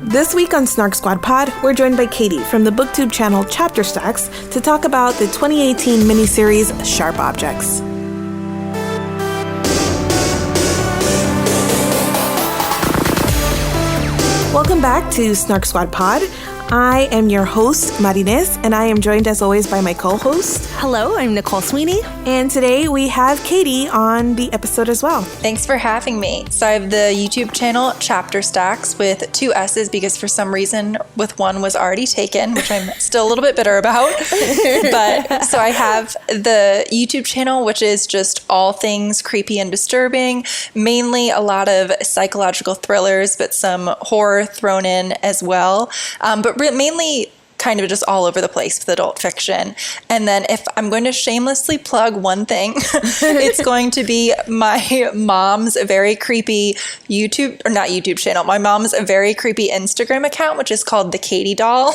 This week on Snark Squad Pod, we're joined by Katie from the booktube channel Chapter Stacks to talk about the 2018 miniseries Sharp Objects. Welcome back to Snark Squad Pod. I am your host, Marinés, and I am joined as always by my co-host. Hello, I'm Nicole Sweeney. And today we have Katie on the episode as well. Thanks for having me. So I have the YouTube channel Chapter Stacks with 2 S's because for some reason with one was already taken, which I'm still a little bit bitter about. But so I have the YouTube channel, which is just all things creepy and disturbing, mainly a lot of psychological thrillers, but some horror thrown in as well. But mainly kind of just all over the place with adult fiction. And then if I'm going to shamelessly plug one thing, it's going to be my mom's very creepy YouTube channel. My mom's a very creepy Instagram account, which is called The Katie Doll.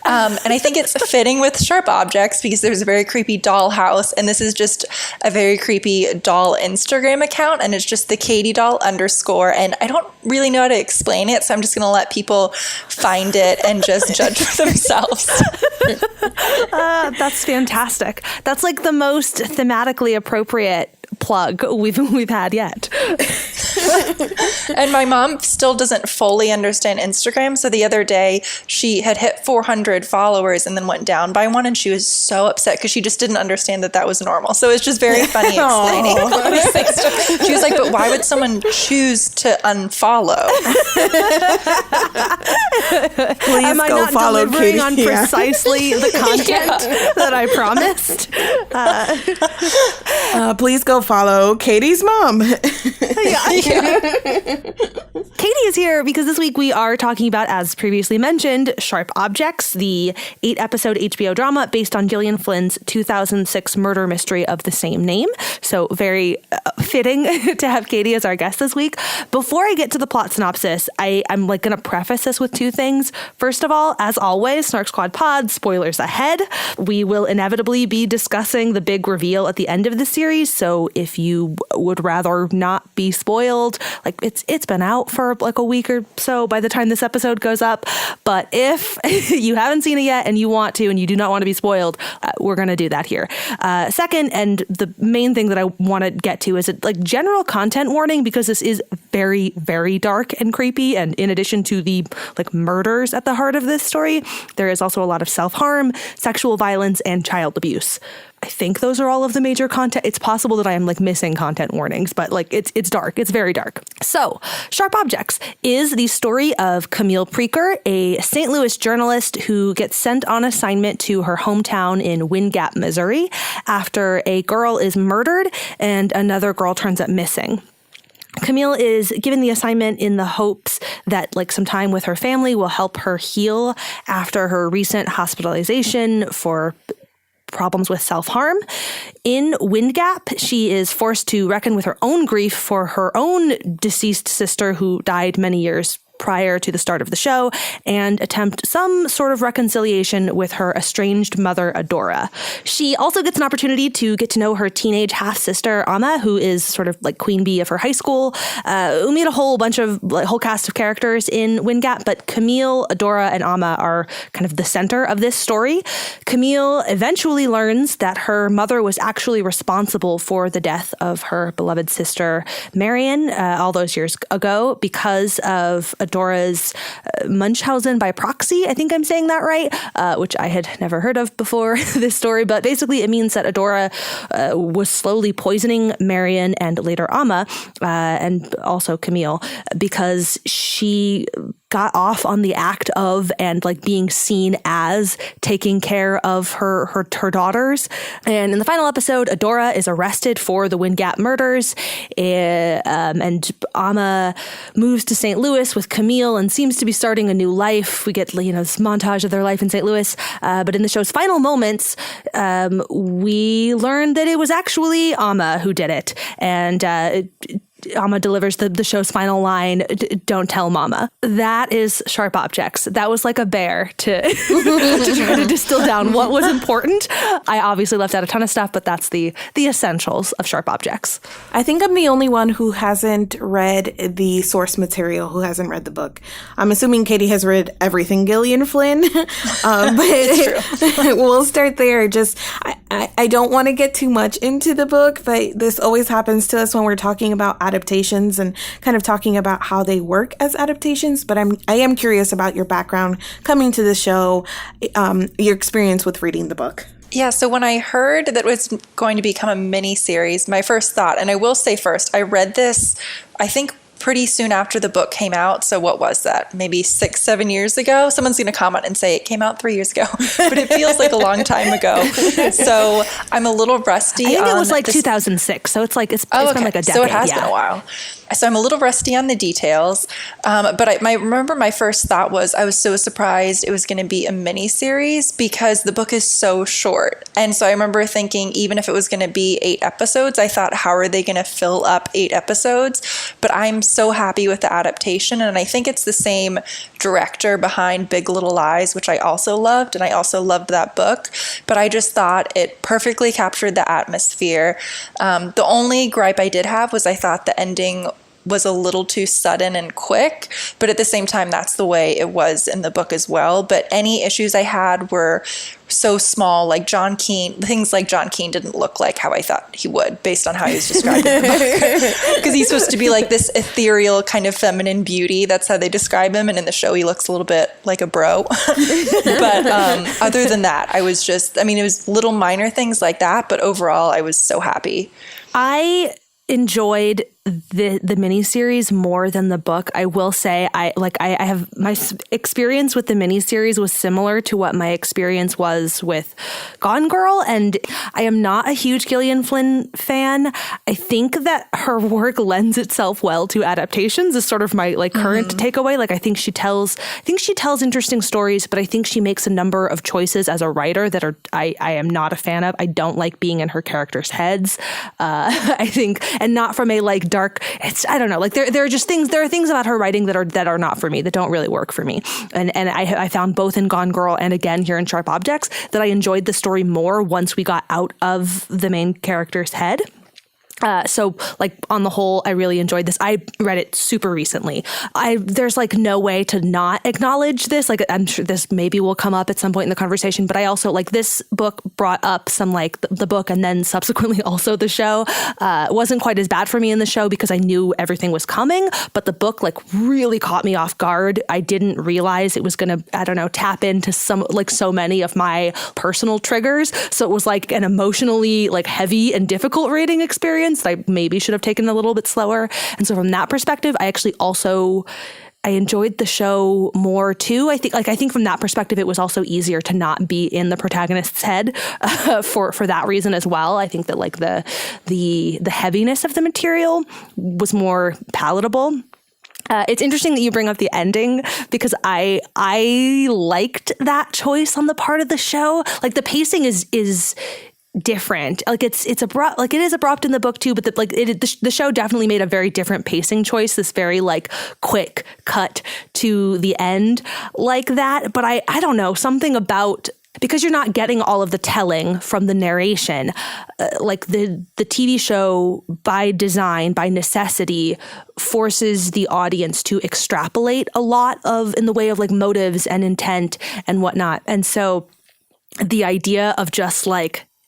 And I think it's fitting with Sharp Objects because there's a very creepy doll house. And this is just a very creepy doll Instagram account. And it's just The Katie Doll _ And I don't really know how to explain it. So I'm just going to let people find it and just judge for themselves. That's fantastic. That's like the most thematically appropriate plug we've had yet. And my mom still doesn't fully understand Instagram. So the other day she had hit 400 followers and then went down by 1. And she was so upset because she just didn't understand that was normal. So it's just very funny explaining all these things. She was like, but why would someone choose to unfollow? Please Am I go not follow delivering Katie. on precisely the content that I promised? Please go follow Katie's mom. Katie is here because this week we are talking about, as previously mentioned, Sharp Objects, the 8-episode HBO drama based on Gillian Flynn's 2006 murder mystery of the same name. So very fitting to have Katie as our guest this week. Before I get to the plot synopsis, I'm going to preface this with 2 things. First of all, as always, Snark Squad Pod, spoilers ahead. We will inevitably be discussing the big reveal at the end of the series. So if you would rather not be spoiled, it's been out for like a week or so by the time this episode goes up. But if you haven't seen it yet and you want to and you do not want to be spoiled, we're going to do that here. Second, and the main thing that I want to get to is a general content warning, because this is very, very dark and creepy. And in addition to the murders at the heart of this story, there is also a lot of self-harm, sexual violence, and child abuse. I think those are all of the major content. It's possible that I am missing content warnings, but it's dark. It's very dark. So Sharp Objects is the story of Camille Preaker, a St. Louis journalist who gets sent on assignment to her hometown in Wind Gap, Missouri, after a girl is murdered and another girl turns up missing. Camille is given the assignment in the hopes that some time with her family will help her heal after her recent hospitalization for problems with self-harm. In Wind Gap, she is forced to reckon with her own grief for her own deceased sister who died many years prior to the start of the show, and attempt some sort of reconciliation with her estranged mother, Adora. She also gets an opportunity to get to know her teenage half-sister, Amma, who is sort of queen bee of her high school. We meet a whole bunch of, whole cast of characters in Wind Gap, but Camille, Adora, and Amma are kind of the center of this story. Camille eventually learns that her mother was actually responsible for the death of her beloved sister, Marion, all those years ago because of Adora's Munchausen by proxy. I think I'm saying that right, which I had never heard of before this story. But basically, it means that Adora was slowly poisoning Marion and later Amma, and also Camille, because she got off on the act of and being seen as taking care of her daughters. And in the final episode, Adora is arrested for the Wind Gap murders, and Amma moves to St. Louis with Camille and seems to be starting a new life. We get this montage of their life in St. Louis, but in the show's final moments, we learn that it was actually Amma who did it, and Amma delivers the show's final line, "Don't tell Mama." That is Sharp Objects. That was like a bear to, to try to distill down what was important. I obviously left out a ton of stuff, but that's the essentials of Sharp Objects. I think I'm the only one who hasn't read the source material, who hasn't read the book. I'm assuming Katie has read everything Gillian Flynn, but we'll start there. Just, I don't want to get too much into the book, but this always happens to us when we're talking about adaptations and kind of talking about how they work as adaptations. But I am curious about your background coming to the show, your experience with reading the book. Yeah, so when I heard that it was going to become a mini series, my first thought, and I will say first, I read this, I think, pretty soon after the book came out. So what was that? Maybe 6-7 years ago? Someone's going to comment and say it came out 3 years ago, but it feels like a long time ago. So I'm a little rusty. I think it was like 2006. So it's like, it's been like a decade. So it has been a while. So I'm a little rusty on the details. But I remember my first thought was I was so surprised it was going to be a mini series because the book is so short. And so I remember thinking, even if it was going to be 8 episodes, I thought, how are they going to fill up 8 episodes? But I'm so happy with the adaptation. And I think it's the same director behind Big Little Lies, which I also loved. And I also loved that book. But I just thought it perfectly captured the atmosphere. The only gripe I did have was I thought the ending was a little too sudden and quick, but at the same time, that's the way it was in the book as well. But any issues I had were so small, like things like John Keane didn't look like how I thought he would based on how he was described in the book. Because he's supposed to be like this ethereal kind of feminine beauty. That's how they describe him. And in the show, he looks a little bit like a bro. But other than that, it was little minor things like that. But overall, I was so happy. I enjoyed the miniseries more than the book. I will say I have my experience with the miniseries was similar to what my experience was with Gone Girl, and I am not a huge Gillian Flynn fan. I think that her work lends itself well to adaptations is sort of my current takeaway. I think she tells interesting stories, but I think she makes a number of choices as a writer that I am not a fan of. I don't like being in her characters' heads. I think, and not from a dark. I don't know. There are just things. There are things about her writing that are not for me, that don't really work for me. And I found both in Gone Girl and again here in Sharp Objects that I enjoyed the story more once we got out of the main character's head. So on the whole, I really enjoyed this. I read it super recently. There's no way to not acknowledge this. I'm sure this maybe will come up at some point in the conversation, but I also this book brought up some the book and then subsequently also the show. It wasn't quite as bad for me in the show because I knew everything was coming, but the book really caught me off guard. I didn't realize it was going to, tap into some, so many of my personal triggers. So it was an emotionally heavy and difficult reading experience that I maybe should have taken a little bit slower. And so from that perspective, I actually also I enjoyed the show more too. I think from that perspective, it was also easier to not be in the protagonist's head for that reason as well. I think that the heaviness of the material was more palatable. It's interesting that you bring up the ending because I liked that choice on the part of the show. The pacing is different. It's abrupt. It is abrupt in the book too, but the show definitely made a very different pacing choice. This very quick cut to the end that. But I don't know, something about, because you're not getting all of the telling from the narration, the TV show by design, by necessity, forces the audience to extrapolate a lot in the way of motives and intent and whatnot. And so the idea of just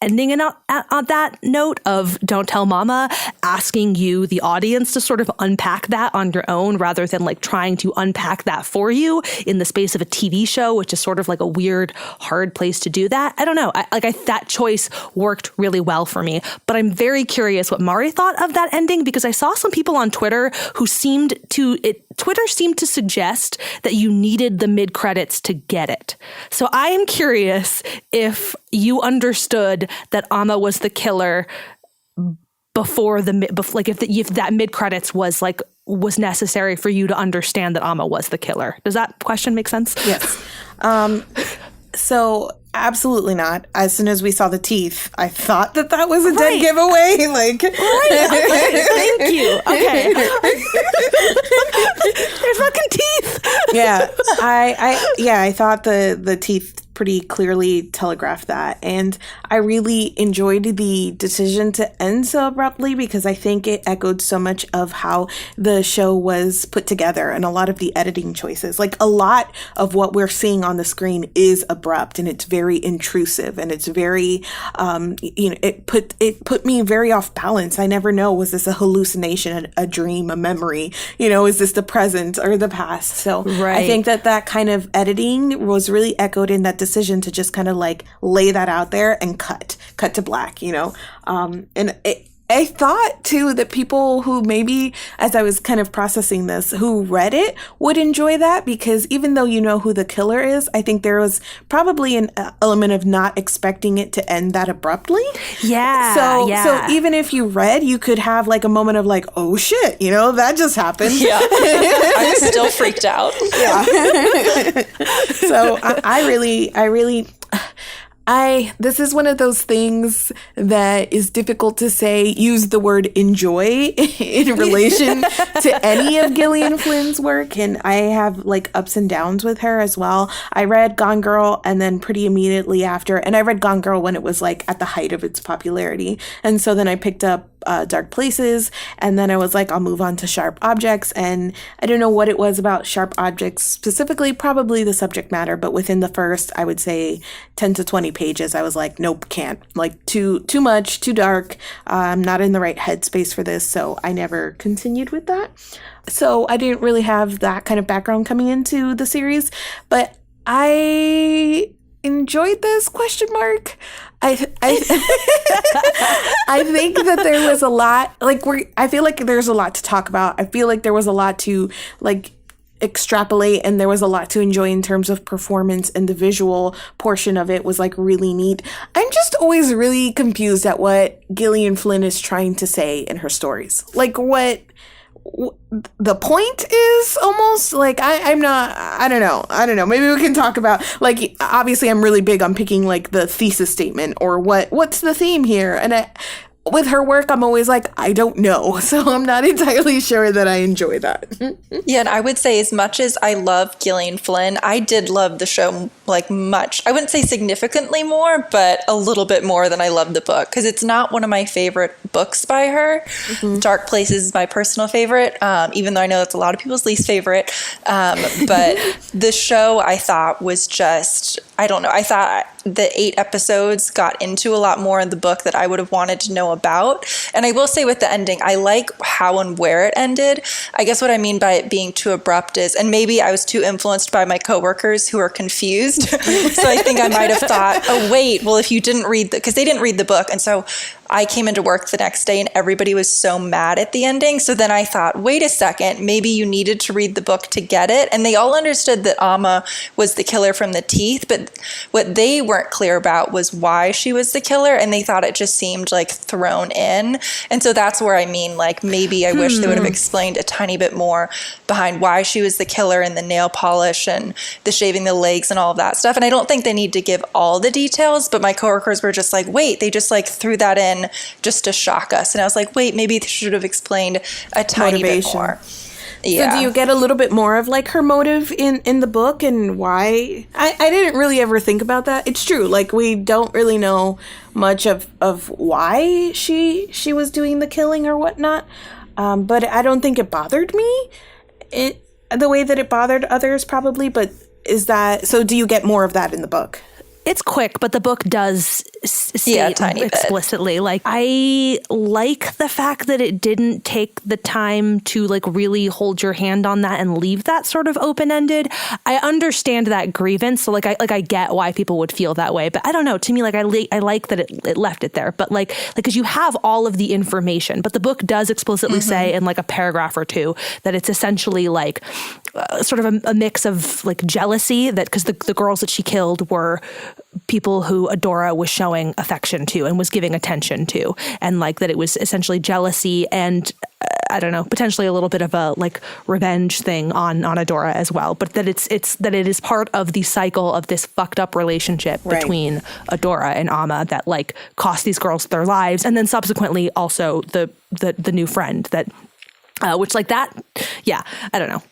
ending it on that note of "Don't tell Mama," asking you, the audience, to sort of unpack that on your own rather than trying to unpack that for you in the space of a TV show, which is sort of a weird, hard place to do that. I don't know. That choice worked really well for me, but I'm very curious what Mari thought of that ending because I saw some people on Twitter who Twitter seemed to suggest that you needed the mid-credits to get it. So I am curious if you understood that Amma was the killer before if that mid-credits was necessary for you to understand that Amma was the killer. Does that question make sense? Yes. So absolutely not. As soon as we saw the teeth, I thought that was a dead giveaway. Like, okay, thank you. Okay, there's fucking teeth. Yeah, I thought the teeth pretty clearly telegraphed that, and I really enjoyed the decision to end so abruptly because I think it echoed so much of how the show was put together and a lot of the editing choices. Like, a lot of what we're seeing on the screen is abrupt, and it's very intrusive, and it's very it put me very off balance. I never know, was this a hallucination, a dream, a memory, is this the present or the past? So right. I think that kind of editing was really echoed in that decision to just kind of like lay that out there and cut to black, I thought too that people who maybe, as I was kind of processing this, who read it would enjoy that, because even though you know who the killer is, I think there was probably an element of not expecting it to end that abruptly. Yeah. So even if you read, you could have like a moment of like, oh shit, that just happened. Yeah. I was still freaked out. Yeah. So I really this is one of those things that is difficult to say, use the word enjoy in relation to any of Gillian Flynn's work. And I have like ups and downs with her as well. I read Gone Girl and then pretty immediately after, and I read Gone Girl when it was like at the height of its popularity. And so then I picked up Dark Places, and then I was like, I'll move on to Sharp Objects. And I don't know what it was about Sharp Objects specifically, probably the subject matter, but within the first, I would say 10 to 20 pages, I was like, nope, can't. Like, too much, too dark. I'm not in the right headspace for this, so I never continued with that. So I didn't really have that kind of background coming into the series, but I enjoyed this ? I think that there was a lot, I feel like there's a lot to talk about. I feel like there was a lot to extrapolate, and there was a lot to enjoy in terms of performance, and the visual portion of it was really neat. I'm just always really confused at what Gillian Flynn is trying to say in her stories. What the point is, almost I don't know. Maybe we can talk about, obviously I'm really big on picking the thesis statement, or what's the theme here. And with her work, I'm always like, I don't know. So I'm not entirely sure that I enjoy that. Yeah, and I would say, as much as I love Gillian Flynn, I did love the show much. I wouldn't say significantly more, but a little bit more than I loved the book, because it's not one of my favorite books by her. Mm-hmm. Dark Places is my personal favorite, even though I know that's a lot of people's least favorite. But the show, I thought, was just, I don't know. I thought the 8 episodes got into a lot more in the book that I would have wanted to know about. And I will say, with the ending, I like how and where it ended. I guess what I mean by it being too abrupt is, and maybe I was too influenced by my coworkers who are confused. So I think I might have thought, oh, wait, well, if you didn't read because they didn't read the book. And so I came into work the next day and everybody was so mad at the ending. So then I thought, wait a second, maybe you needed to read the book to get it. And they all understood that Amma was the killer from the teeth, but what they weren't clear about was why she was the killer. And they thought it just seemed thrown in. And so that's where I mean, maybe I wish they would have explained a tiny bit more behind why she was the killer, and the nail polish and the shaving the legs and all of that stuff. And I don't think they need to give all the details, but my coworkers were just like, wait, they just threw that in just to shock us. And I was like, wait, maybe they should have explained a tiny bit more. Yeah. So do you get a little bit more of her motive in the book, and why? I didn't really ever think about that. It's true. We don't really know much of why she was doing the killing or whatnot. But I don't think it bothered me the way that it bothered others, probably. But so do you get more of that in the book? It's quick, but the book does say explicitly. I like the fact that it didn't take the time to really hold your hand on that and leave that sort of open-ended. I understand that grievance, so I get why people would feel that way. But I don't know. To me, I like that it left it there. But because you have all of the information, but the book does explicitly say in a paragraph or two that it's essentially sort of a mix of jealousy, that because the girls that she killed were people who Adora was showing affection to and was giving attention to, and like that it was essentially jealousy and I don't know, potentially a little bit of a like revenge thing on Adora as well, but that it is part of the cycle of this fucked up relationship between Adora and Amma that like cost these girls their lives, and then subsequently also the new friend that which like that, I don't know.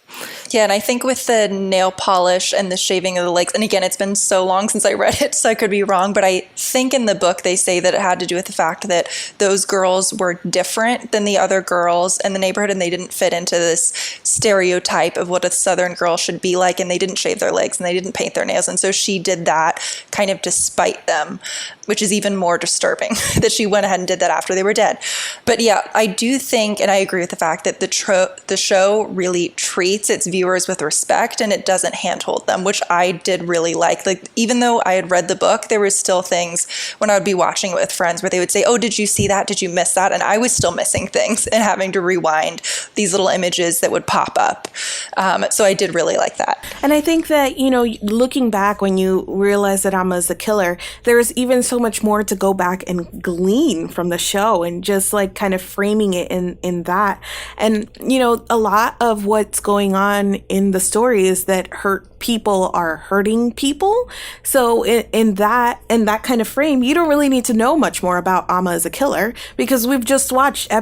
Yeah, and I think with the nail polish and the shaving of the legs, and again, it's been so long since I read it, so I could be wrong, but I think in the book they say that it had to do with the fact that those girls were different than the other girls in the neighborhood, and they didn't fit into this stereotype of what a Southern girl should be like, and they didn't shave their legs, and they didn't paint their nails, and so she did that kind of despite them, which is even more disturbing that she went ahead and did that after they were dead. But yeah, I do think, and I agree with the fact that the show really treats its viewers with respect, and it doesn't handhold them, which I did really like. Like, even though I had read the book, there were still things when I would be watching it with friends where they would say, oh, did you see that? Did you miss that? And I was still missing things and having to rewind these little images that would pop up. So I did really like that. And I think that, you know, looking back when you realize that Amma is the killer, there's even so much more to go back and glean from the show, and just like kind of framing it in that. And, you know, a lot of what's going on in the story is that hurt people are hurting people. So in that kind of frame, you don't really need to know much more about Amma as a killer, because we've just watched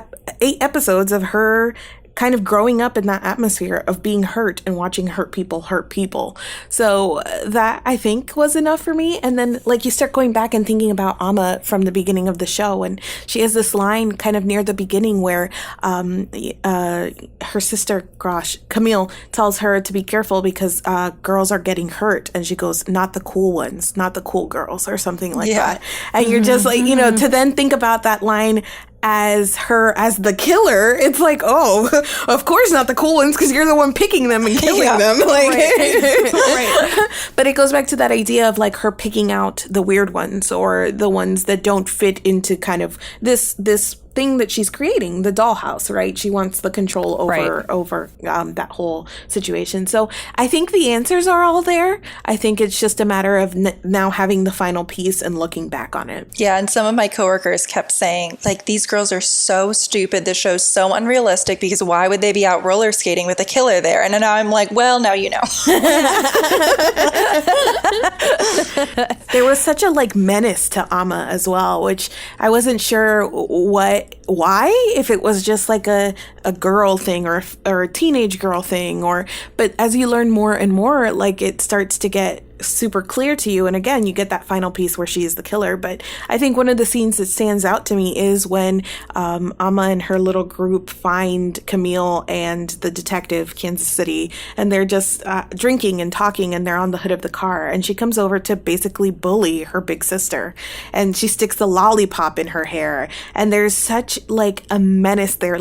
8 episodes of her kind of growing up in that atmosphere of being hurt and watching hurt people. So that, I think, was enough for me. And then like you start going back and thinking about Amma from the beginning of the show, and she has this line kind of near the beginning where her sister, Camille, tells her to be careful because girls are getting hurt, and she goes, not the cool ones, not the cool girls, or something like that. And you're just like, you know, to then think about that line as her as the killer, it's like, oh, of course not the cool ones, because you're the one picking them and killing them. Like, right. But it goes back to that idea of like her picking out the weird ones, or the ones that don't fit into kind of this thing that she's creating, the dollhouse, right? She wants the control over that whole situation. So I think the answers are all there. I think it's just a matter of now having the final piece and looking back on it. Yeah, and some of my coworkers kept saying, like, these girls are so stupid. This show's so unrealistic, because why would they be out roller skating with a killer there? And now I'm like, well, now you know. There was such a like menace to Amma as well, which I wasn't sure why, if it was just like a girl thing or a teenage girl thing, but as you learn more and more, like it starts to get super clear to you. And again, you get that final piece where she is the killer. But I think one of the scenes that stands out to me is when Amma and her little group find Camille and the detective, Kansas City, and they're just drinking and talking, and they're on the hood of the car, and she comes over to basically bully her big sister, and she sticks the lollipop in her hair, and there's such like a menace there.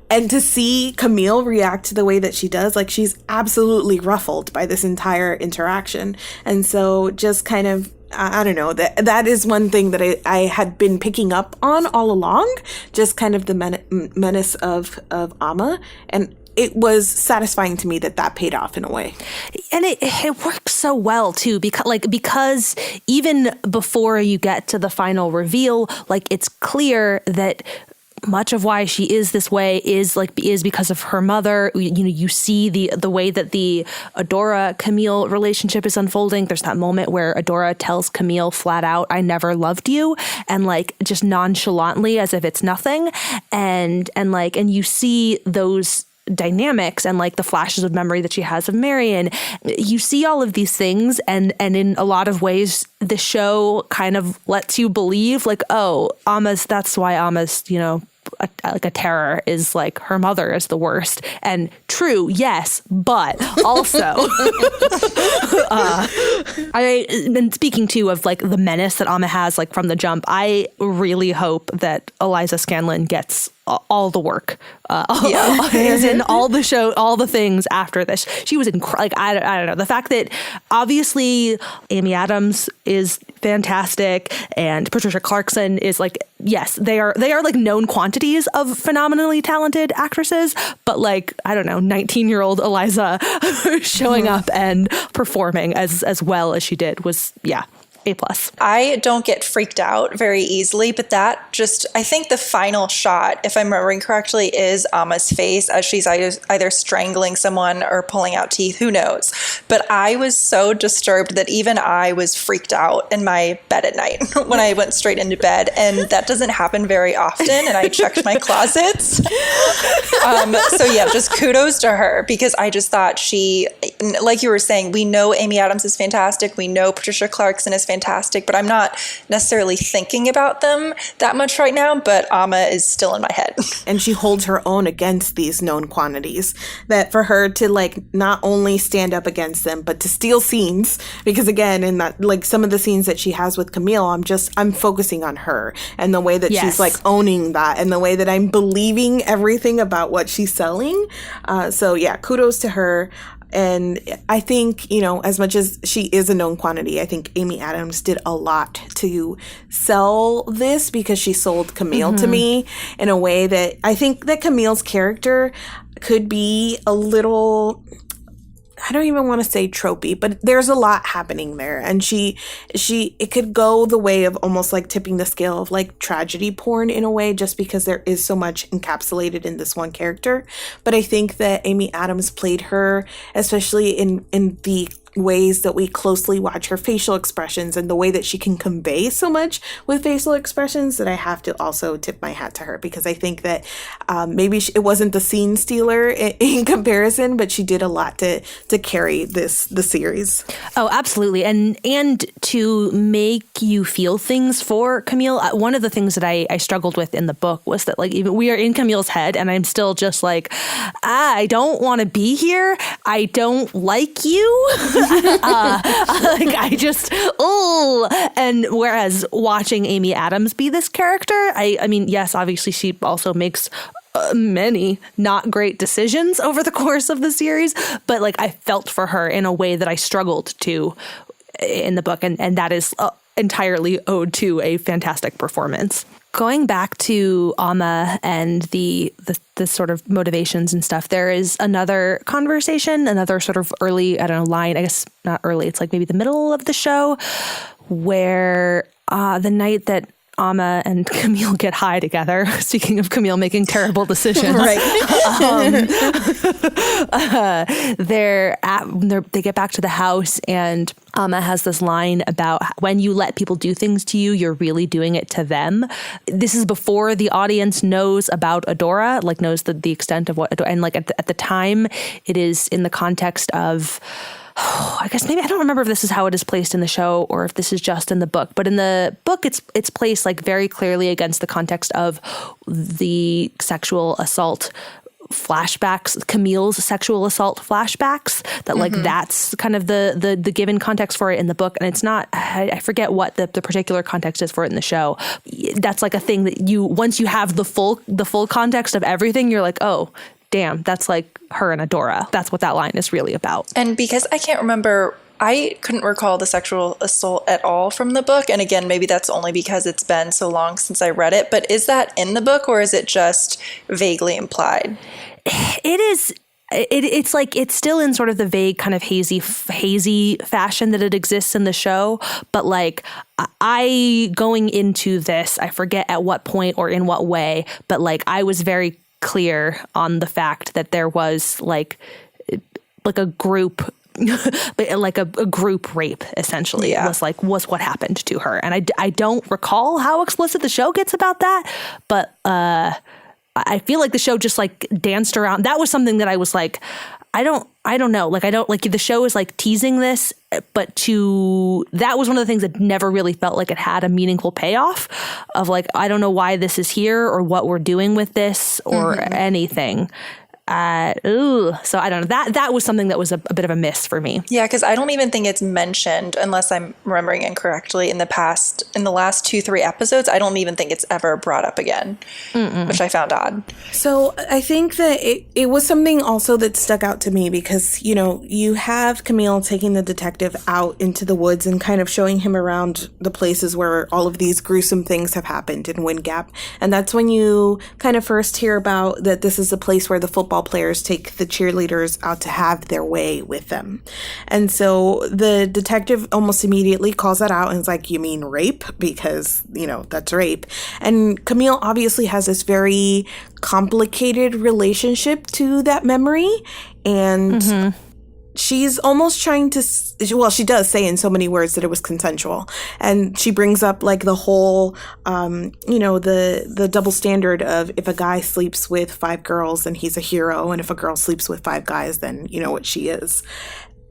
And to see Camille react to the way that she does, like she's absolutely ruffled by this entire interaction. And so just kind of, I don't know, that is one thing that I had been picking up on all along, just kind of the menace of Amma. And it was satisfying to me that paid off in a way. And it works so well too, because even before you get to the final reveal, like it's clear that much of why she is this way is because of her mother. You know, you see the way that the Adora Camille relationship is unfolding. There's that moment where Adora tells Camille flat out, "I never loved you," and like just nonchalantly as if it's nothing. And you see those dynamics and like the flashes of memory that she has of Marion. You see all of these things, and in a lot of ways the show kind of lets you believe like, oh, that's why Amma's, you know, a terror, is like her mother is the worst. And true, yes, but also and speaking too of like the menace that Amma has like from the jump, I really hope that Eliza Scanlon gets all the work, as in all the show, all the things after this. She was like, I don't know. The fact that obviously Amy Adams is fantastic and Patricia Clarkson is like, yes, they are like known quantities of phenomenally talented actresses, but like, I don't know, 19-year-old Eliza showing up and performing as well as she did was, yeah. A+. I don't get freaked out very easily, but that just, I think the final shot, if I'm remembering correctly, is Amma's face as she's either strangling someone or pulling out teeth, who knows. But I was so disturbed that even I was freaked out in my bed at night when I went straight into bed. And that doesn't happen very often. And I checked my closets. So yeah, just kudos to her, because I just thought she, like you were saying, we know Amy Adams is fantastic. We know Patricia Clarkson is fantastic, but I'm not necessarily thinking about them that much right now, but Amma is still in my head. And she holds her own against these known quantities, that for her to like not only stand up against them, but to steal scenes, because again, in that, like some of the scenes that she has with Camille, I'm focusing on her and the way that she's like owning that and the way that I'm believing everything about what she's selling. So yeah, kudos to her. And I think, you know, as much as she is a known quantity, I think Amy Adams did a lot to sell this, because she sold Camille to me in a way that I think that Camille's character could be a little, I don't even want to say tropey, but there's a lot happening there. And it could go the way of almost like tipping the scale of like tragedy porn in a way, just because there is so much encapsulated in this one character. But I think that Amy Adams played her, especially in the ways that we closely watch her facial expressions and the way that she can convey so much with facial expressions, that I have to also tip my hat to her, because I think that maybe it wasn't the scene stealer in comparison, but she did a lot to carry the series. Oh, absolutely. And to make you feel things for Camille. One of the things that I struggled with in the book was that like even we are in Camille's head and I'm still just like, I don't want to be here. I don't like you. Like I just, and whereas watching Amy Adams be this character, I mean, yes, obviously she also makes many not great decisions over the course of the series, but like I felt for her in a way that I struggled to in the book, and that is entirely owed to a fantastic performance. Going back to Amma and the sort of motivations and stuff, there is another conversation, another sort of early, I don't know, line, I guess not early, it's like maybe the middle of the show, where the night that Amma and Camille get high together. Speaking of Camille making terrible decisions, right? They get back to the house, and Amma has this line about when you let people do things to you, you're really doing it to them. This is before the audience knows about Adora, like knows the extent of what Adora, and like at the time, it is in the context of. I guess maybe I don't remember if this is how it is placed in the show or if this is just in the book, but in the book it's placed like very clearly against the context of the sexual assault flashbacks, Camille's sexual assault flashbacks, that like that's kind of the given context for it in the book. And it's not, I forget what the particular context is for it in the show. That's like a thing that once you have the full context of everything, you're like, oh, damn, that's like her and Adora. That's what that line is really about. And because I can't remember, I couldn't recall the sexual assault at all from the book. And again, maybe that's only because it's been so long since I read it. But is that in the book, or is it just vaguely implied? It is. It's like it's still in sort of the vague kind of hazy fashion that it exists in the show. But like I going into this, I forget at what point or in what way, but like I was very clear on the fact that there was like a group like a group rape essentially was what happened to her. And I don't recall how explicit the show gets about that, but I feel like the show just like danced around. That was something that I was like, I don't know. Like, I don't like the show is like teasing this, but that was one of the things that never really felt like it had a meaningful payoff of like, I don't know why this is here or what we're doing with this or anything. So I don't know. That was something that was a bit of a miss for me. Yeah, because I don't even think it's mentioned, unless I'm remembering incorrectly, in the last 2-3 episodes, I don't even think it's ever brought up again, which I found odd. So I think that it was something also that stuck out to me because, you know, you have Camille taking the detective out into the woods and kind of showing him around the places where all of these gruesome things have happened in Wind Gap. And that's when you kind of first hear about that this is the place where the football players take the cheerleaders out to have their way with them. And so the detective almost immediately calls that out and is like, you mean rape? Because, you know, that's rape. And Camille obviously has this very complicated relationship to that memory. And she's almost trying to, well, she does say in so many words that it was consensual. And she brings up like the whole, you know, the double standard of if a guy sleeps with 5 girls, then he's a hero. And if a girl sleeps with 5 guys, then you know what she is.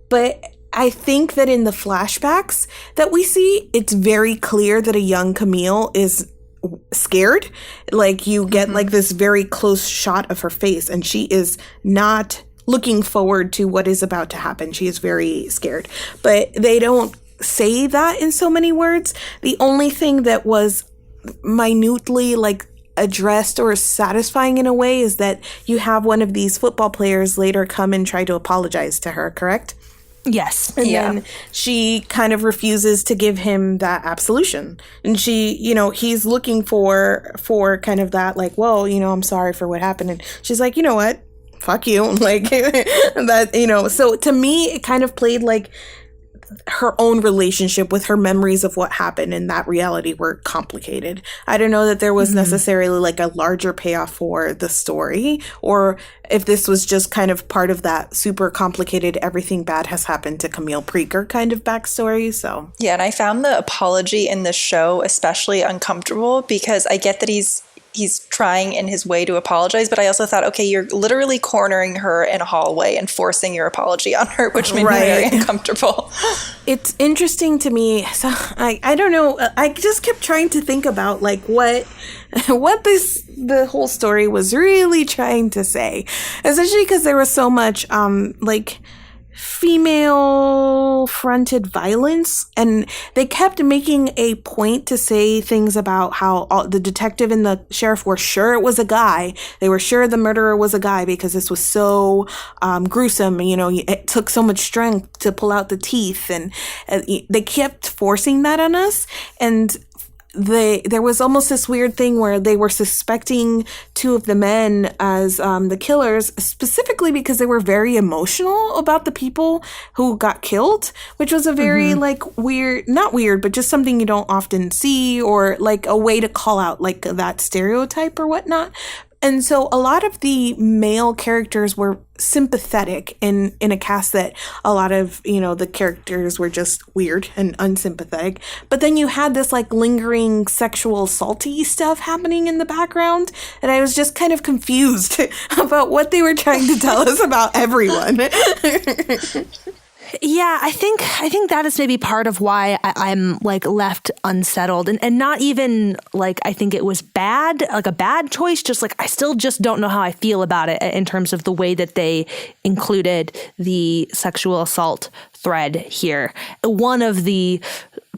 But I think that in the flashbacks that we see, it's very clear that a young Camille is scared. Like you get like this very close shot of her face and she is not looking forward to what is about to happen. She is very scared. But they don't say that in so many words. The only thing that was minutely like addressed or satisfying in a way is that you have one of these football players later come and try to apologize to her, correct? Yes. And then she kind of refuses to give him that absolution. And she, you know, he's looking for kind of that, like, well, you know, I'm sorry for what happened. And she's like, you know what? Fuck you. Like, that, you know. So to me, it kind of played like her own relationship with her memories of what happened in that reality were complicated. I don't know that there was necessarily like a larger payoff for the story, or if this was just kind of part of that super complicated everything bad has happened to Camille Preaker kind of backstory. So yeah, and I found the apology in the show especially uncomfortable because I get that he's trying in his way to apologize, but I also thought, okay, you're literally cornering her in a hallway and forcing your apology on her, which made me very uncomfortable. It's interesting to me. So I don't know. I just kept trying to think about like what the whole story was really trying to say, especially because there was so much like female fronted violence, and they kept making a point to say things about how the detective and the sheriff were sure it was a guy. They were sure the murderer was a guy because this was so gruesome. You know, it took so much strength to pull out the teeth, and they kept forcing that on us. And there was almost this weird thing where they were suspecting 2 of the men as the killers, specifically because they were very emotional about the people who got killed, which was a very like weird, not weird, but just something you don't often see, or like a way to call out like that stereotype or whatnot. And so a lot of the male characters were sympathetic in a cast that a lot of, you know, the characters were just weird and unsympathetic. But then you had this like lingering sexual salty stuff happening in the background. And I was just kind of confused about what they were trying to tell us about everyone. Yeah, I think that is maybe part of why I'm like left unsettled, and not even like I think it was bad, like a bad choice. Just like I still just don't know how I feel about it in terms of the way that they included the sexual assault thread here. One of the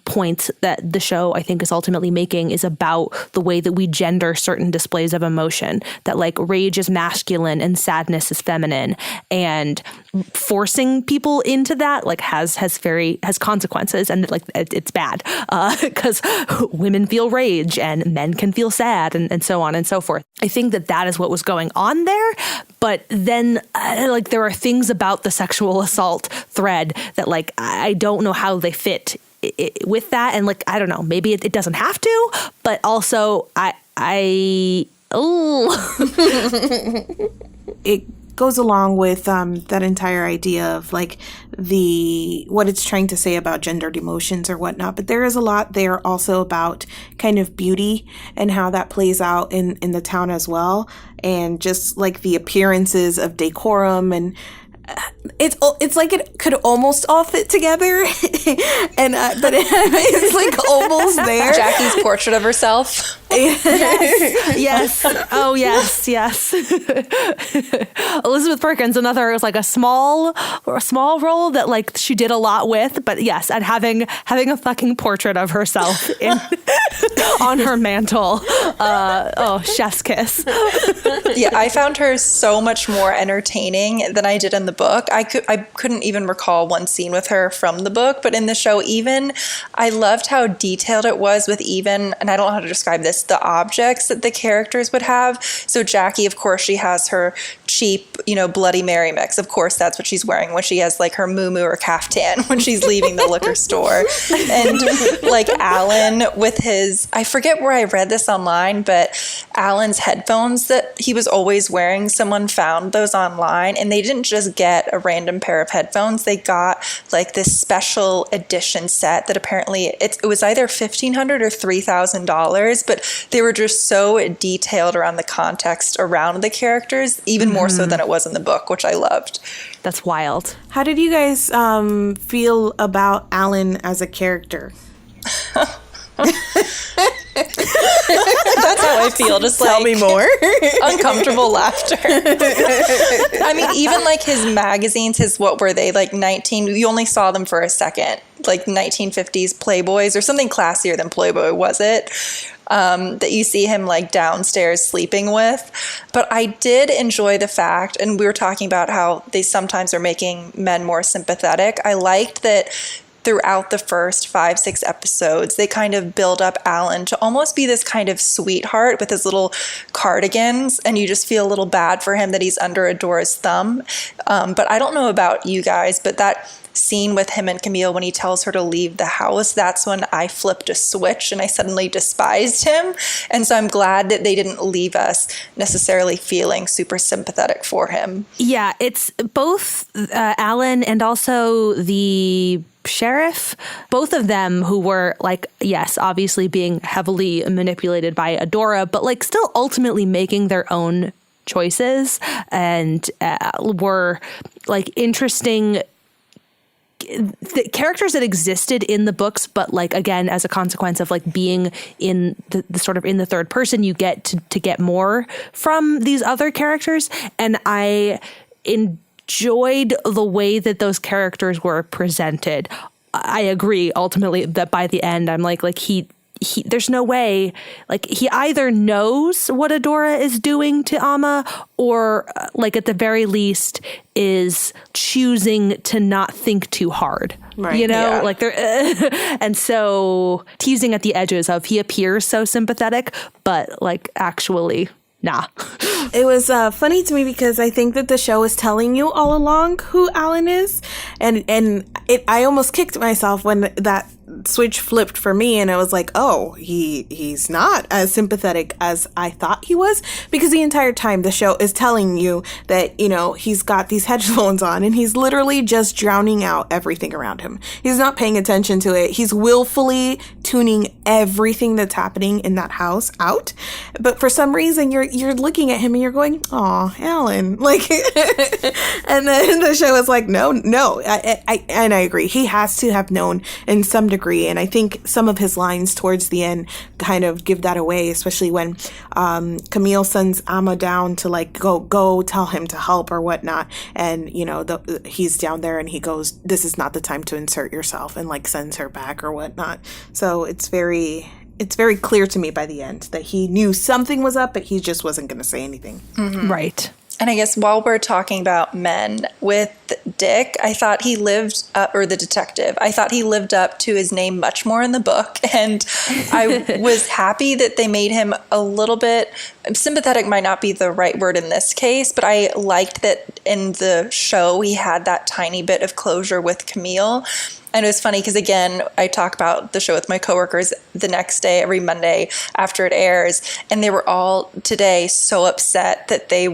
points that the show I think is ultimately making is about the way that we gender certain displays of emotion, that like rage is masculine and sadness is feminine, and forcing people into that like has consequences, and like it's bad because women feel rage and men can feel sad, and so on and so forth. I think that is what was going on there, but then like there are things about the sexual assault thread that like I don't know how they fit with that, and like I don't know, maybe it doesn't have to, but also it goes along with that entire idea of like what it's trying to say about gendered emotions or whatnot. But there is a lot there also about kind of beauty and how that plays out in the town as well, and just like the appearances of decorum, and it's like it could almost all fit together, and but it's like almost there. Jackie's portrait of herself. Yes. Oh, yes. Elizabeth Perkins, another, was like a small role that like she did a lot with, but yes, and having a fucking portrait of herself on her mantle. Chef's kiss. Yeah, I found her so much more entertaining than I did in the book. I couldn't even recall one scene with her from the book, but in the show, even I loved how detailed it was with and I don't know how to describe this, the objects that the characters would have. So Jackie, of course, she has her cheap, Bloody Mary mix. Of course, that's what she's wearing when she has like her muumuu or caftan when she's leaving the liquor store. And like Alan with his, I forget where I read this online, but Alan's headphones that he was always wearing, someone found those online, and they didn't just get a random pair of headphones. They got like this special edition set that apparently it was either $1,500 or $3,000, but they were just so detailed around the context around the characters, even more so than it was in the book, which I loved. That's wild. How did you guys feel about Alan as a character? That's how I feel. Just tell me more. Uncomfortable laughter. I mean, even like his magazines, what were they, like 19? You only saw them for a second, like 1950s Playboys or something classier than Playboy, was it? That you see him like downstairs sleeping with. But I did enjoy the fact, and we were talking about how they sometimes are making men more sympathetic. I liked that throughout the first 5-6 episodes, they kind of build up Alan to almost be this kind of sweetheart with his little cardigans, and you just feel a little bad for him that he's under Adora's thumb. But I don't know about you guys, but that scene with him and Camille when he tells her to leave the house, that's when I flipped a switch and I suddenly despised him. And so I'm glad that they didn't leave us necessarily feeling super sympathetic for him. Yeah, it's both Alan and also the sheriff, both of them who were like, yes, obviously being heavily manipulated by Adora, but like still ultimately making their own choices and were like interesting the characters that existed in the books, but like again, as a consequence of like being in the sort of in the third person, you get to get more from these other characters. And I enjoyed the way that those characters were presented. I agree ultimately that by the end, I'm like he there's no way, like he either knows what Adora is doing to Amma or like at the very least is choosing to not think too hard. Right. Like they're and so teasing at the edges of he appears so sympathetic, but like actually nah. It was funny to me because I think that the show is telling you all along who Alan is, and I almost kicked myself when that switch flipped for me, and I was like, oh, he's not as sympathetic as I thought he was, because the entire time the show is telling you that, he's got these headphones on and he's literally just drowning out everything around him. He's not paying attention to it. He's willfully tuning everything that's happening in that house out. But for some reason you're looking at him and you're going, oh, Alan, like, and then the show is like, no, and I agree. He has to have known in some degree. And I think some of his lines towards the end kind of give that away, especially when Camille sends Amma down to like go tell him to help or whatnot. And, he's down there and he goes, this is not the time to insert yourself, and like sends her back or whatnot. So it's very clear to me by the end that he knew something was up, but he just wasn't going to say anything. Mm-hmm. Right. And I guess while we're talking about men, with Dick, I thought he lived up, or the detective, I thought he lived up to his name much more in the book. And I was happy that they made him a little bit, sympathetic might not be the right word in this case, but I liked that in the show he had that tiny bit of closure with Camille. And it was funny because, again, I talk about the show with my coworkers the next day, every Monday after it airs, and they were all today so upset that they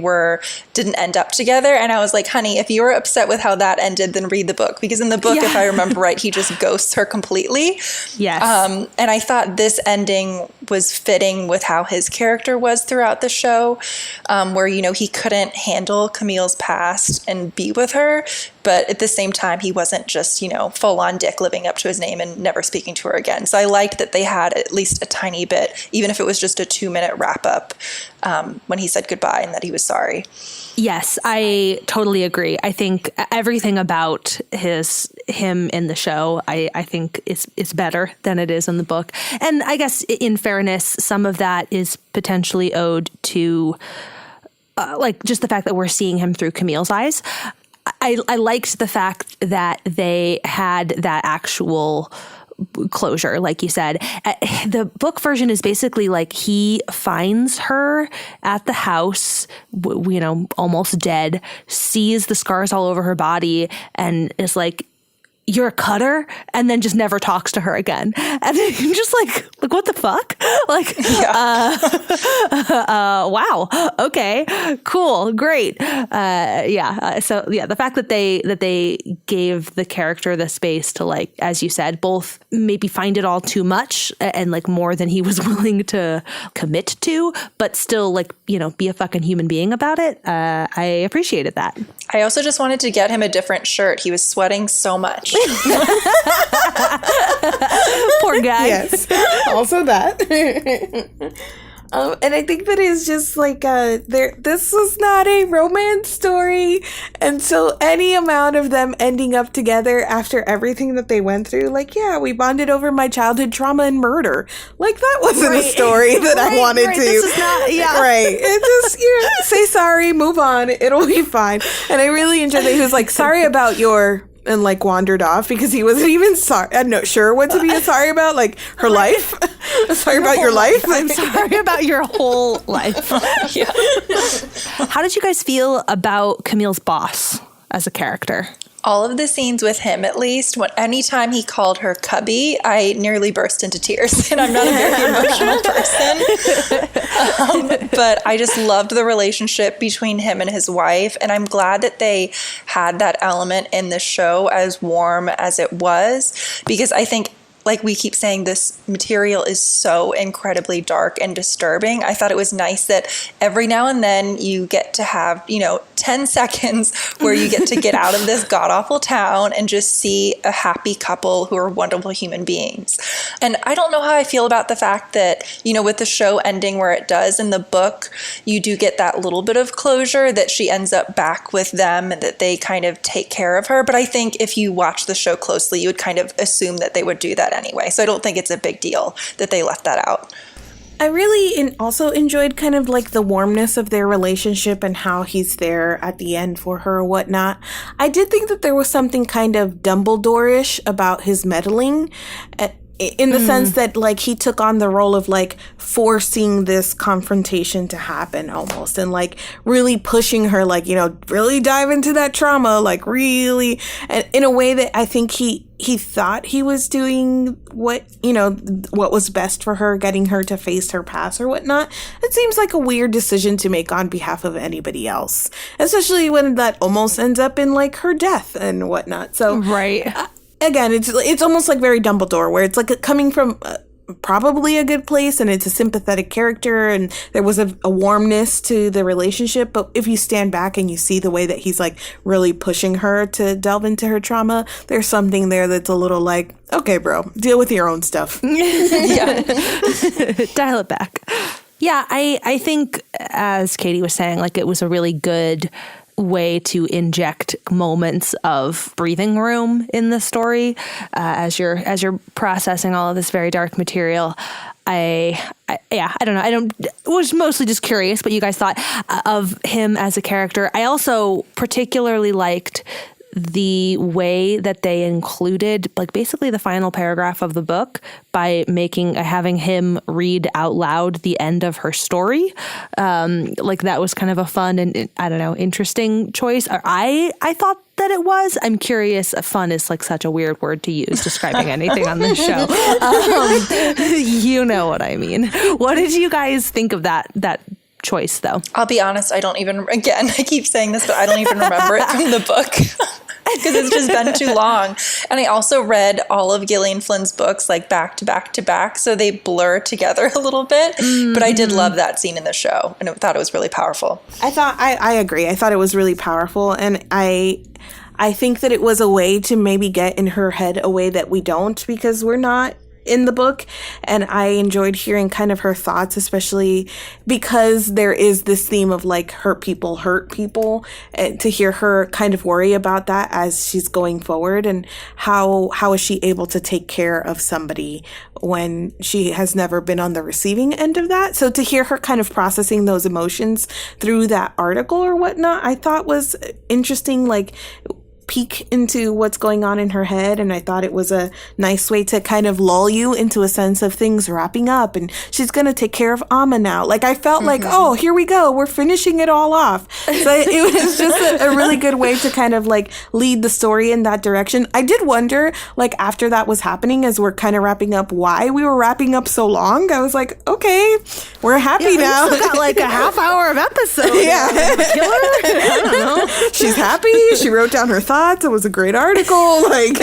didn't end up together. And I was like, honey, if you were upset with how that ended, then read the book. Because in the book, if I remember right, he just ghosts her completely. Yes. And I thought this ending was fitting with how his character was throughout the show, where, you know, he couldn't handle Camille's past and be with her, but at the same time, he wasn't just, you know, full on dick living up to his name and never speaking to her again. So I liked that they had at least a tiny bit, even if it was just a 2-minute wrap up, when he said goodbye and that he was sorry. Yes, I totally agree. I think everything about him in the show, I think is better than it is in the book. And I guess in fairness, some of that is potentially owed to like just the fact that we're seeing him through Camille's eyes. I liked the fact that they had that actual closure, like you said. The book version is basically like he finds her at the house, you know, almost dead, sees the scars all over her body, and is like, "You're a cutter," and then just never talks to her again. And then you're just like what the fuck? Like, wow. Okay, cool. Great. So the fact that they gave the character the space to, like, as you said, both maybe find it all too much and like more than he was willing to commit to, but still, like, you know, be a fucking human being about it. I appreciated that. I also just wanted to get him a different shirt. He was sweating so much. Poor guy. Yes. Also that. And I think that is just like this was not a romance story, and so any amount of them ending up together after everything that they went through, like, yeah, we bonded over my childhood trauma and murder. Like, that wasn't a story that I wanted to. This is not, Right. It just, you know, say sorry, move on, it'll be fine. And I really enjoyed that he was like, sorry about your, and like wandered off because he wasn't even sorry. I'm not sure what to be sorry about, like her life. Sorry about your life. I'm sorry about your whole life. Yeah. How did you guys feel about Camille's boss as a character? All of the scenes with him, at least, anytime he called her Cubby, I nearly burst into tears. And I'm not a very emotional person. But I just loved the relationship between him and his wife. And I'm glad that they had that element in the show, as warm as it was, because I think, like we keep saying, this material is so incredibly dark and disturbing. I thought it was nice that every now and then you get to have, 10 seconds where you get to get out of this god-awful town and just see a happy couple who are wonderful human beings. And I don't know how I feel about the fact that, with the show ending where it does in the book, you do get that little bit of closure that she ends up back with them and that they kind of take care of her. But I think if you watch the show closely, you would kind of assume that they would do that anyway. So I don't think it's a big deal that they left that out. I really also enjoyed kind of like the warmness of their relationship and how he's there at the end for her or whatnot. I did think that there was something kind of Dumbledore-ish about his meddling, in the sense that, like, he took on the role of, like, forcing this confrontation to happen almost, and, like, really pushing her, like, really dive into that trauma, like, really, and in a way that I think he thought he was doing what was best for her, getting her to face her past or whatnot. It seems like a weird decision to make on behalf of anybody else, especially when that almost ends up in, like, her death and whatnot. So, right. Again, it's almost like very Dumbledore, where it's like coming from probably a good place, and it's a sympathetic character, and there was a warmness to the relationship. But if you stand back and you see the way that he's like really pushing her to delve into her trauma, there's something there that's a little like, okay, bro, deal with your own stuff. Yeah. Dial it back. Yeah, I think, as Katie was saying, like, it was a really good way to inject moments of breathing room in the story as you're processing all of this very dark material. I don't know. I was mostly just curious what you guys thought of him as a character. I also particularly liked the way that they included, like, basically the final paragraph of the book by having him read out loud the end of her story. Like, that was kind of a fun and, I don't know, interesting choice. I thought that it was. I'm curious. Fun is like such a weird word to use describing anything on this show. You know what I mean. What did you guys think of that choice, though? I'll be honest, I keep saying this, but I don't even remember it from the book. because it's just been too long. And I also read all of Gillian Flynn's books like back to back to back, so they blur together a little bit. But I did love that scene in the show, and I thought it was really powerful. I agree. I thought it was really powerful, and I think that it was a way to maybe get in her head a way that we don't, because we're not in the book. And I enjoyed hearing kind of her thoughts, especially because there is this theme of like hurt people, to hear her kind of worry about that as she's going forward, and how is she able to take care of somebody when she has never been on the receiving end of that. So to hear her kind of processing those emotions through that article or whatnot, I thought was interesting, like peek into what's going on in her head. And I thought it was a nice way to kind of lull you into a sense of things wrapping up, and she's going to take care of Amma now. Like, I felt like, oh, here we go, we're finishing it all off. So it was just a really good way to kind of like lead the story in that direction. I did wonder, like, after that was happening, as we're kind of wrapping up, why we were wrapping up so long. I was like, okay, we're happy now. We got like a half hour of episode. Yeah. Killer? I don't know. She's happy. She wrote down her thoughts. It was a great article. Like,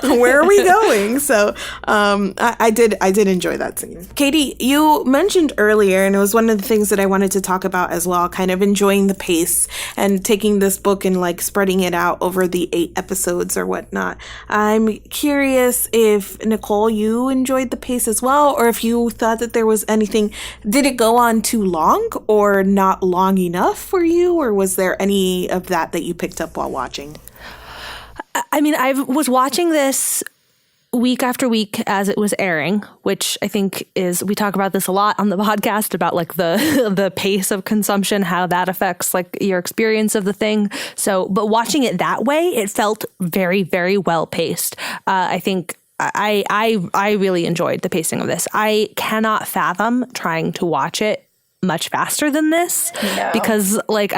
where are we going? So I did enjoy that scene. Katie, you mentioned earlier, and it was one of the things that I wanted to talk about as well, kind of enjoying the pace and taking this book and like spreading it out over the 8 episodes or whatnot. I'm curious if, Nicole, you enjoyed the pace as well, or if you thought that there was anything, did it go on too long or not long enough for you, or was there any of that you picked up while watching? I mean, I was watching this week after week as it was airing, which I think is, we talk about this a lot on the podcast about like the pace of consumption, how that affects like your experience of the thing. So, but watching it that way, it felt very, very well paced. I think I really enjoyed the pacing of this. I cannot fathom trying to watch it much faster than this. No. Because like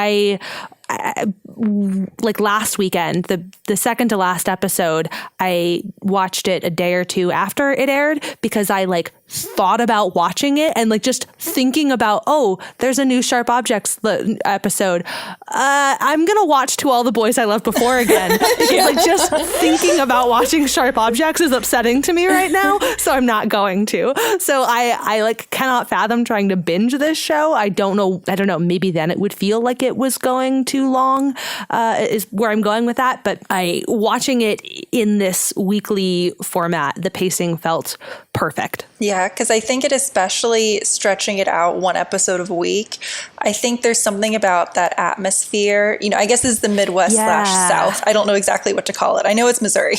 like last weekend, the second to last episode, I watched it a day or two after it aired because I like thought about watching it and like just thinking about, oh, there's a new Sharp Objects episode. I'm going to watch To All the Boys I Loved Before again. Like just thinking about watching Sharp Objects is upsetting to me right now. So I'm not going to. So I like cannot fathom trying to binge this show. I don't know. Maybe then it would feel like it was going too long, is where I'm going with that. But watching it in this weekly format, the pacing felt perfect. Yeah, because I think it, especially stretching it out one episode of a week, I think there's something about that atmosphere. You know, I guess this is the Midwest / South. I don't know exactly what to call it. I know it's Missouri,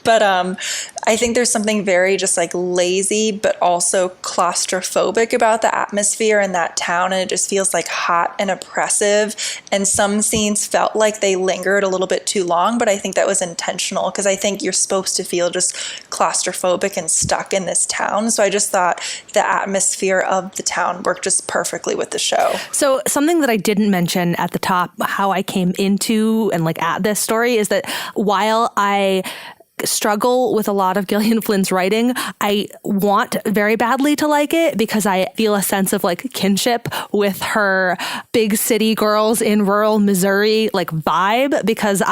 but I think there's something very just like lazy, but also claustrophobic about the atmosphere in that town. And it just feels like hot and oppressive. And some scenes felt like they lingered a little bit too long, but I think that was intentional because I think you're supposed to feel just claustrophobic and stuck in this town. So I just thought the atmosphere of the town worked just perfectly with the show. So something that I didn't mention at the top, how I came into and like at this story, is that while I struggle with a lot of Gillian Flynn's writing, I want very badly to like it because I feel a sense of like kinship with her big city girls in rural Missouri like vibe, because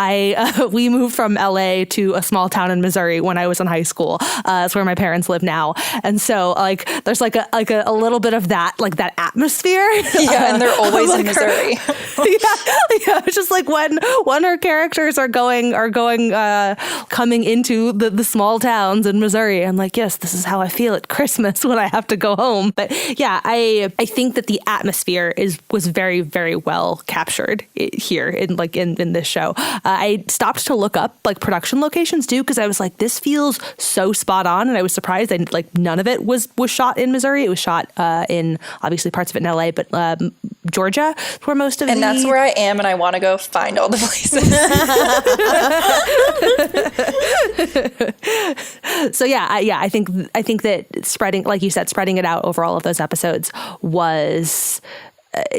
we moved from LA to a small town in Missouri when I was in high school. It's where my parents live now. And so like there's like a little bit of that, like that atmosphere. Yeah, and they're always in Missouri. Yeah, it's just like when her characters are coming into the small towns in Missouri, I'm like, yes, this is how I feel at Christmas when I have to go home. But yeah, I think that the atmosphere was very, very well captured here in this show. I stopped to look up like production locations too, because I was like, this feels so spot on, and I was surprised that like none of it was shot in Missouri. It was shot in obviously parts of it in LA, but Georgia, where most of and that's where I am, and I want to go find all the places. So I think that spreading, like you said, spreading it out over all of those episodes was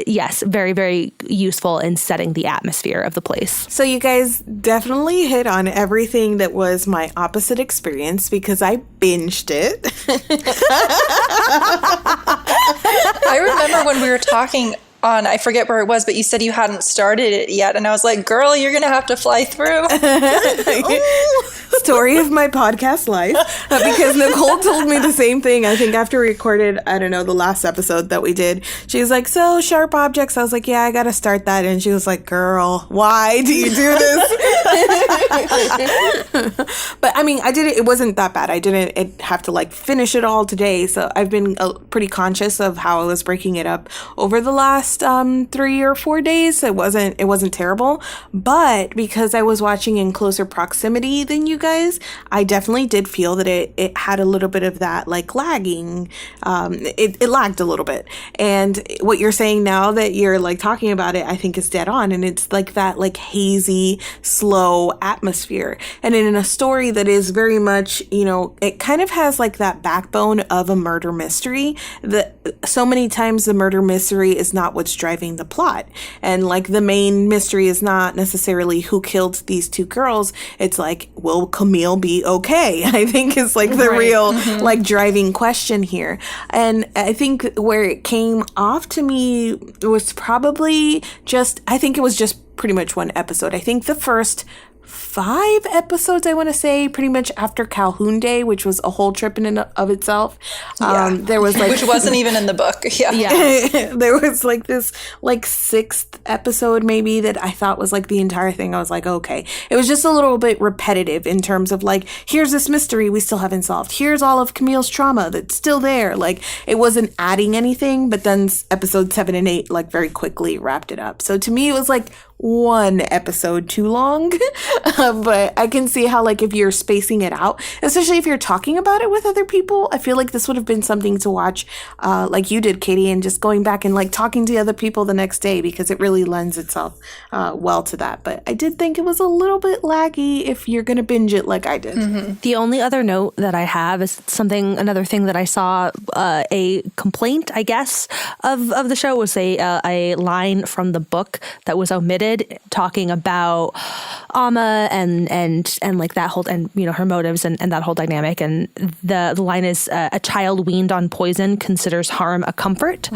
yes, very, very useful in setting the atmosphere of the place. So you guys definitely hit on everything that was my opposite experience, because I binged it. I remember when we were talking on, I forget where it was, but you said you hadn't started it yet. And I was like, girl, you're going to have to fly through. Story of my podcast life. Because Nicole told me the same thing. I think after we recorded, I don't know, the last episode that we did. She was like, so sharp objects. I was like, yeah, I got to start that. And she was like, girl, why do you do this? But I mean, I did it. It wasn't that bad. I didn't have to like finish it all today. So I've been pretty conscious of how I was breaking it up over the last 3 or 4 days. It wasn't terrible. But because I was watching in closer proximity than you guys, I definitely did feel that it had a little bit of that like lagging. It lagged a little bit. And what you're saying now that you're like talking about it, I think is dead on. And it's like that like hazy, slow atmosphere. And in a story that is very much, it kind of has like that backbone of a murder mystery, that so many times the murder mystery is not what's driving the plot. And like the main mystery is not necessarily who killed these two girls. It's like, will Camille be okay? I think is like the real like driving question here. And I think where it came off to me was probably I think it was just pretty much one episode. I think the first 5 episodes, I want to say, pretty much after Calhoun Day, which was a whole trip in and of itself. There was like, which wasn't even in the book. There was like this like 6th episode maybe that I thought was like the entire thing. I was like, okay, it was just a little bit repetitive in terms of like, here's this mystery we still haven't solved. Here's all of Camille's trauma that's still there. Like it wasn't adding anything, but then episode 7 and 8 like very quickly wrapped it up. So to me, it was like one episode too long. But I can see how like if you're spacing it out, especially if you're talking about it with other people, I feel like this would have been something to watch like you did, Katie, and just going back and like talking to other people the next day, because it really lends itself well to that. But I did think it was a little bit laggy if you're going to binge it like I did. The only other note that I have is another thing that I saw, a complaint, I guess, of the show was a line from the book that was omitted, talking about Amma and like that whole, and her motives and that whole dynamic. And the line is, a child weaned on poison considers harm a comfort.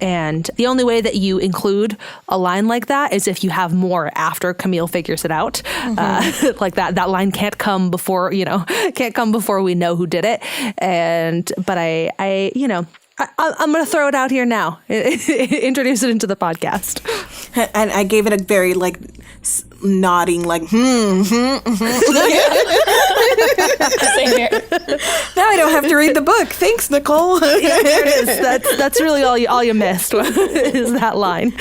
And the only way that you include a line like that is if you have more after Camille figures it out. Like that line can't come before we know who did it. But I'm going to throw it out here now. Introduce it into the podcast. And I gave it a very like nodding, like, Same here. Now I don't have to read the book. Thanks, Nicole. Yeah, there it is. That's really all you missed is that line.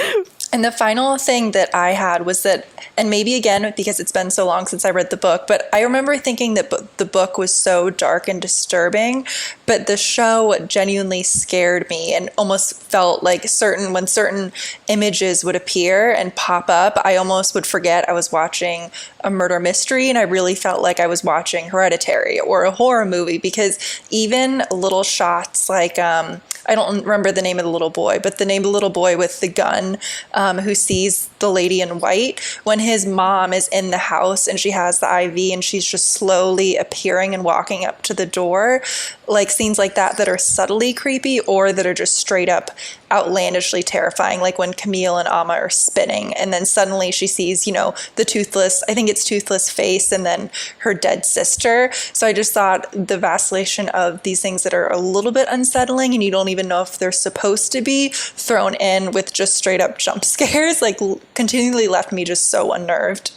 And the final thing that I had was that, and maybe again, because it's been so long since I read the book, but I remember thinking that the book was so dark and disturbing, but the show genuinely scared me and almost felt like when certain images would appear and pop up, I almost would forget I was watching a murder mystery, and I really felt like I was watching Hereditary or a horror movie, because even little shots like, I don't remember the name of the little boy, but the name of the little boy with the gun who sees the lady in white, when his mom is in the house and she has the IV and she's just slowly appearing and walking up to the door, like scenes like that are subtly creepy or that are just straight up outlandishly terrifying, like when Camille and Amma are spinning and then suddenly she sees, the toothless face and then her dead sister. So I just thought the vacillation of these things that are a little bit unsettling and you don't even know if they're supposed to be thrown in with just straight up jump scares, like continually left me just so unnerved.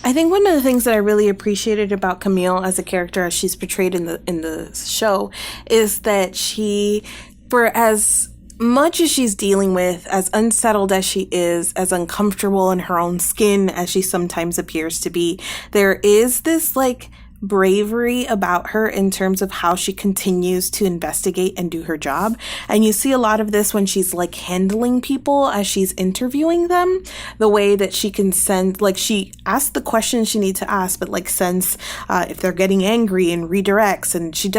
I think one of the things that I really appreciated about Camille as a character, as she's portrayed in the show, is that she, for as much as she's dealing with, as unsettled as she is, as uncomfortable in her own skin as she sometimes appears to be, there is this like bravery about her in terms of how she continues to investigate and do her job. And you see a lot of this when she's like handling people as she's interviewing them, the way that she can sense, like she asks the questions she needs to ask, but like sense if they're getting angry and redirects, and she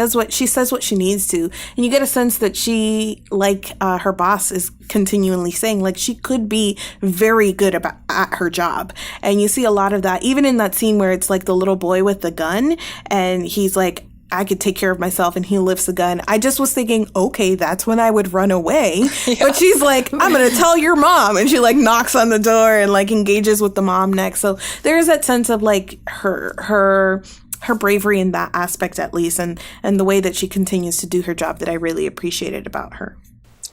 says what she needs to. And you get a sense that she, like her boss is continually saying, like she could be very good at her job. And you see a lot of that even in that scene where it's like the little boy with the gun and he's like, I could take care of myself, and he lifts a gun. I just was thinking, okay, that's when I would run away. Yeah. But she's like, I'm going to tell your mom. And she like knocks on the door and like engages with the mom next. So there is that sense of like her bravery in that aspect, at least, and the way that she continues to do her job that I really appreciated about her.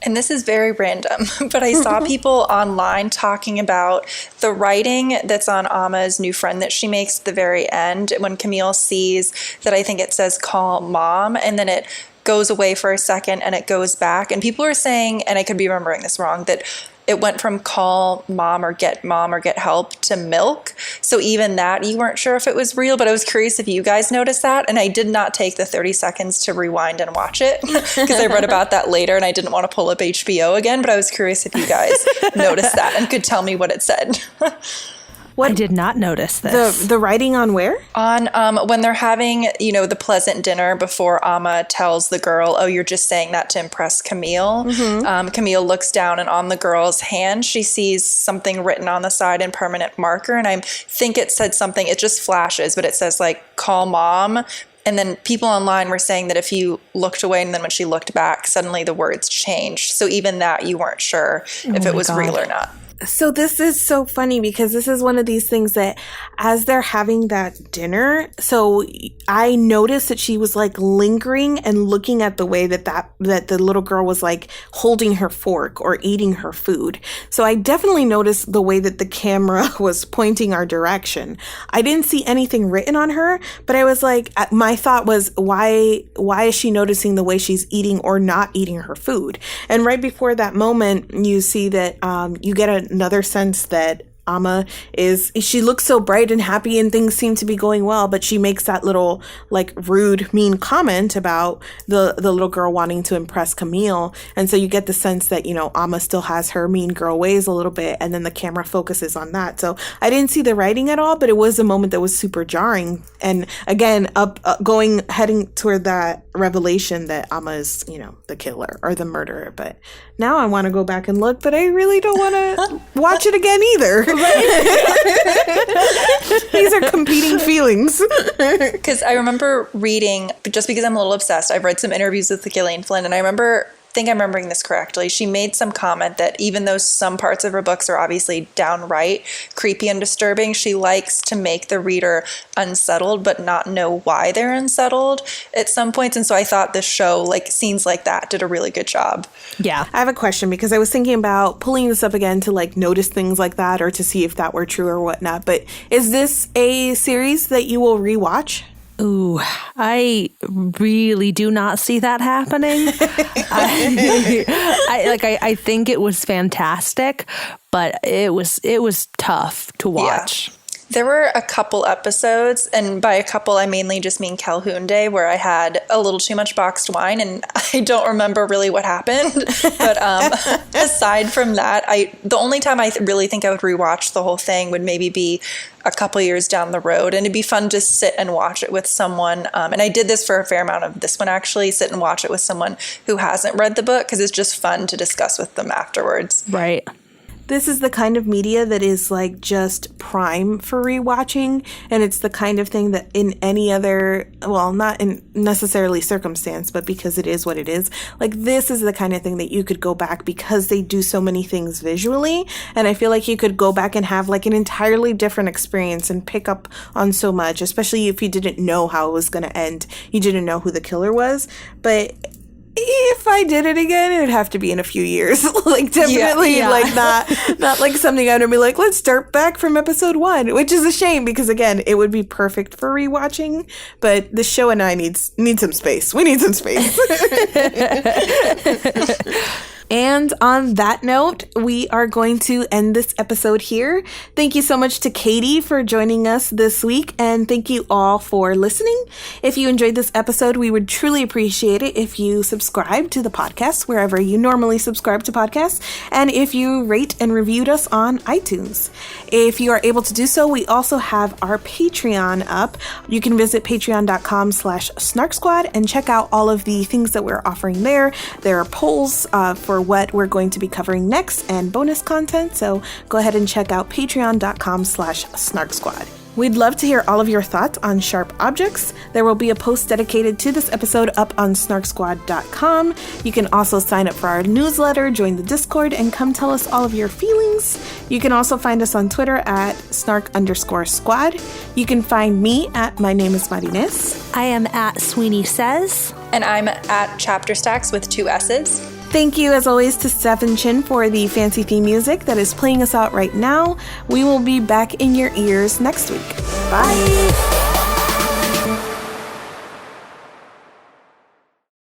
And this is very random, but I saw people online talking about the writing that's on Amma's new friend that she makes at the very end when Camille sees that, I think it says call mom, and then it goes away for a second and it goes back. And people are saying, and I could be remembering this wrong, that it went from call mom or get help to milk. So even that, you weren't sure if it was real, but I was curious if you guys noticed that. And I did not take the 30 seconds to rewind and watch it because I read about that later and I didn't want to pull up HBO again, but I was curious if you guys noticed that and could tell me what it said. I did not notice this. The writing on where? On when they're having, the pleasant dinner before Amma tells the girl, oh, you're just saying that to impress Camille. Mm-hmm. Camille looks down and on the girl's hand, she sees something written on the side in permanent marker. And I think it said something, it just flashes, but it says like, call mom. And then people online were saying that if you looked away and then when she looked back, suddenly the words changed. So even that, you weren't sure if it was real or not. So this is so funny because this is one of these things that as they're having that dinner, so I noticed that she was like lingering and looking at the way that the little girl was like holding her fork or eating her food. So I definitely noticed the way that the camera was pointing our direction. I didn't see anything written on her, but I was like, my thought was, why is she noticing the way she's eating or not eating her food? And right before that moment, you see that you get another sense that Amma she looks so bright and happy and things seem to be going well, but she makes that little like rude, mean comment about the little girl wanting to impress Camille. And so you get the sense that, Amma still has her mean girl ways a little bit, and then the camera focuses on that. So I didn't see the writing at all, but it was a moment that was super jarring. And again, heading toward that revelation that Amma is, the killer or the murderer. But now I want to go back and look, but I really don't want to watch it again either. These are competing feelings. Because I remember reading, just because I'm a little obsessed, I've read some interviews with Gillian Flynn, and I think I'm remembering this correctly. She made some comment that even though some parts of her books are obviously downright creepy and disturbing, she likes to make the reader unsettled but not know why they're unsettled at some points. And so I thought this show, like scenes like that, did a really good job. Yeah. I have a question because I was thinking about pulling this up again to like notice things like that or to see if that were true or whatnot. But is this a series that you will rewatch? Ooh, I really do not see that happening. I think it was fantastic, but it was tough to watch. Yeah. There were a couple episodes, and by a couple, I mainly just mean Calhoun Day, where I had a little too much boxed wine, and I don't remember really what happened. But aside from that, the only time I really think I would rewatch the whole thing would maybe be a couple years down the road, and it'd be fun to sit and watch it with someone. And I did this for a fair amount of this one, actually, sit and watch it with someone who hasn't read the book, because it's just fun to discuss with them afterwards. Right. This is the kind of media that is like just prime for rewatching, and it's the kind of thing that in any other, well, not in necessarily circumstance, but because it is what it is, like this is the kind of thing that you could go back because they do so many things visually, and I feel like you could go back and have like an entirely different experience and pick up on so much, especially if you didn't know how it was going to end. You didn't know who the killer was, but if I did it again, it would have to be in a few years. Like definitely like not like something I'd be like, let's start back from episode 1, which is a shame because again, it would be perfect for rewatching, but the show and I need some space. We need some space. And on that note, we are going to end this episode here. Thank you so much to Katie for joining us this week, and thank you all for listening. If you enjoyed this episode, we would truly appreciate it if you subscribe to the podcast wherever you normally subscribe to podcasts, and if you rate and reviewed us on iTunes. If you are able to do so, we also have our Patreon up. You can visit patreon.com/SnarkSquad and check out all of the things that we're offering there. There are polls for what we're going to be covering next and bonus content. So go ahead and check out patreon.com/SnarkSquad. We'd love to hear all of your thoughts on sharp objects. There will be a post dedicated to this episode up on SnarkSquad.com. You can also sign up for our newsletter, join the Discord, and come tell us all of your feelings. You can also find us on Twitter at Snark_Squad. You can find me at My Name is Marines. I am at Sweeney Says. And I'm at Chapter Stacks with 2 S's. Thank you, as always, to Stephen Chin for the fancy theme music that is playing us out right now. We will be back in your ears next week. Bye.